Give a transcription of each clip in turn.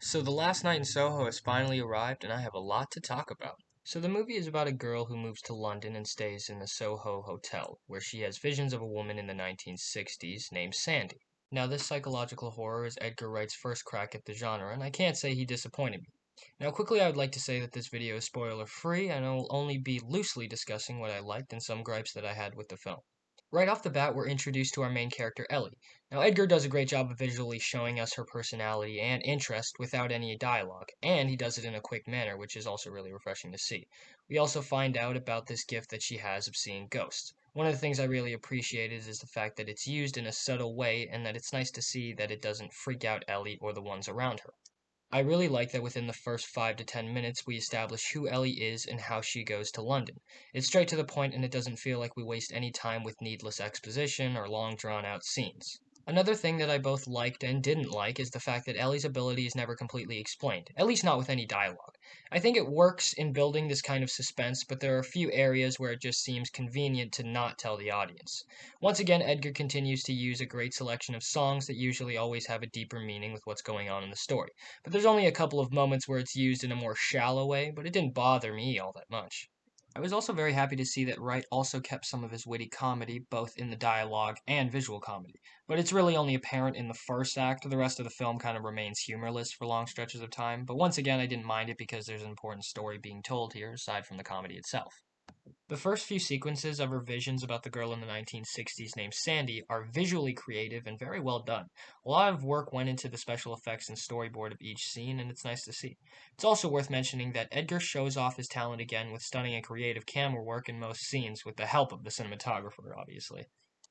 So the last night in Soho has finally arrived and I have a lot to talk about. So the movie is about a girl who moves to London and stays in the Soho hotel, where she has visions of a woman in the 1960s named Sandy. Now this psychological horror is Edgar Wright's first crack at the genre, and I can't say he disappointed me. Now quickly I would like to say that this video is spoiler free and I will only be loosely discussing what I liked and some gripes that I had with the film. Right off the bat, we're introduced to our main character, Ellie. Now, Edgar does a great job of visually showing us her personality and interest without any dialogue, and he does it in a quick manner, which is also really refreshing to see. We also find out about this gift that she has of seeing ghosts. One of the things I really appreciated is the fact that it's used in a subtle way and that it's nice to see that it doesn't freak out Ellie or the ones around her. I really like that within the first 5 to 10 minutes we establish who Ellie is and how she goes to London. It's straight to the point and it doesn't feel like we waste any time with needless exposition or long drawn out scenes. Another thing that I both liked and didn't like is the fact that Ellie's ability is never completely explained, at least not with any dialogue. I think it works in building this kind of suspense, but there are a few areas where it just seems convenient to not tell the audience. Once again, Edgar continues to use a great selection of songs that usually always have a deeper meaning with what's going on in the story. But there's only a couple of moments where it's used in a more shallow way, but it didn't bother me all that much. I was also very happy to see that Wright also kept some of his witty comedy, both in the dialogue and visual comedy. But it's really only apparent in the first act. The rest of the film kind of remains humorless for long stretches of time. But once again, I didn't mind it because there's an important story being told here, aside from the comedy itself. The first few sequences of her visions about the girl in the 1960s named Sandy are visually creative and very well done. A lot of work went into the special effects and storyboard of each scene, and it's nice to see. It's also worth mentioning that Edgar shows off his talent again with stunning and creative camera work in most scenes, with the help of the cinematographer, obviously.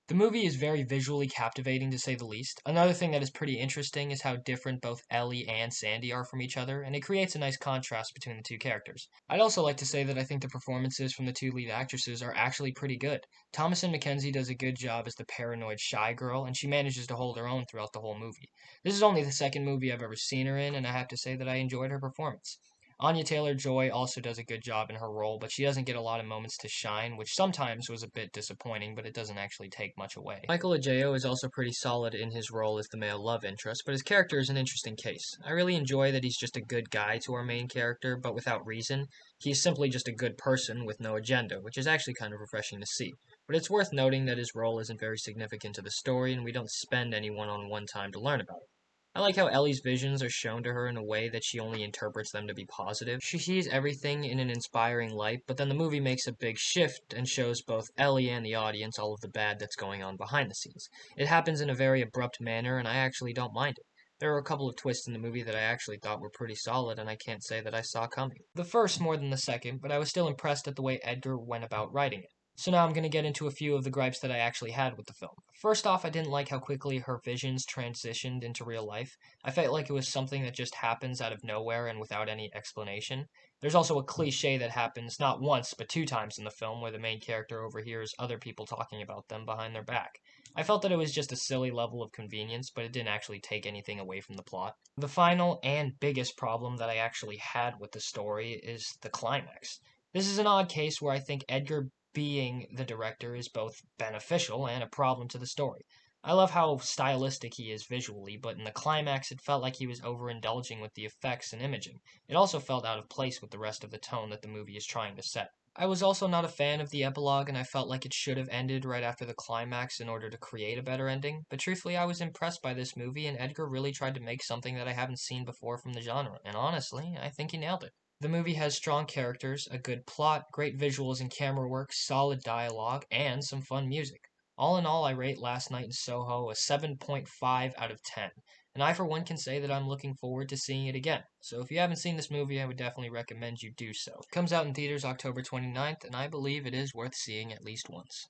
The movie is very visually captivating to say the least. Another thing that is pretty interesting is how different both Ellie and Sandy are from each other, and it creates a nice contrast between the two characters. I'd also like to say that I think the performances from the two lead actresses are actually pretty good. Thomasin McKenzie does a good job as the paranoid shy girl, and she manages to hold her own throughout the whole movie. This is only the second movie I've ever seen her in, and I have to say that I enjoyed her performance. Anya Taylor-Joy also does a good job in her role, but she doesn't get a lot of moments to shine, which sometimes was a bit disappointing, but it doesn't actually take much away. Michael Ajao is also pretty solid in his role as the male love interest, but his character is an interesting case. I really enjoy that he's just a good guy to our main character, but without reason. He's simply just a good person with no agenda, which is actually kind of refreshing to see. But it's worth noting that his role isn't very significant to the story, and we don't spend any one-on-one time to learn about it. I like how Ellie's visions are shown to her in a way that she only interprets them to be positive. She sees everything in an inspiring light, but then the movie makes a big shift and shows both Ellie and the audience all of the bad that's going on behind the scenes. It happens in a very abrupt manner, and I actually don't mind it. There are a couple of twists in the movie that I actually thought were pretty solid, and I can't say that I saw coming. The first more than the second, but I was still impressed at the way Edgar went about writing it. So now I'm going to get into a few of the gripes that I actually had with the film. First off, I didn't like how quickly her visions transitioned into real life. I felt like it was something that just happens out of nowhere and without any explanation. There's also a cliche that happens not once but 2 times in the film where the main character overhears other people talking about them behind their back. I felt that it was just a silly level of convenience, but it didn't actually take anything away from the plot. The final and biggest problem that I actually had with the story is the climax. This is an odd case where I think Edgar being the director is both beneficial and a problem to the story. I love how stylistic he is visually, but in the climax it felt like he was overindulging with the effects and imaging. It also felt out of place with the rest of the tone that the movie is trying to set. I was also not a fan of the epilogue, and I felt like it should have ended right after the climax in order to create a better ending, but truthfully I was impressed by this movie, and Edgar really tried to make something that I haven't seen before from the genre, and honestly, I think he nailed it. The movie has strong characters, a good plot, great visuals and camera work, solid dialogue, and some fun music. All in all, I rate Last Night in Soho a 7.5 out of 10, and I for one can say that I'm looking forward to seeing it again. So if you haven't seen this movie, I would definitely recommend you do so. It comes out in theaters October 29th, and I believe it is worth seeing at least once.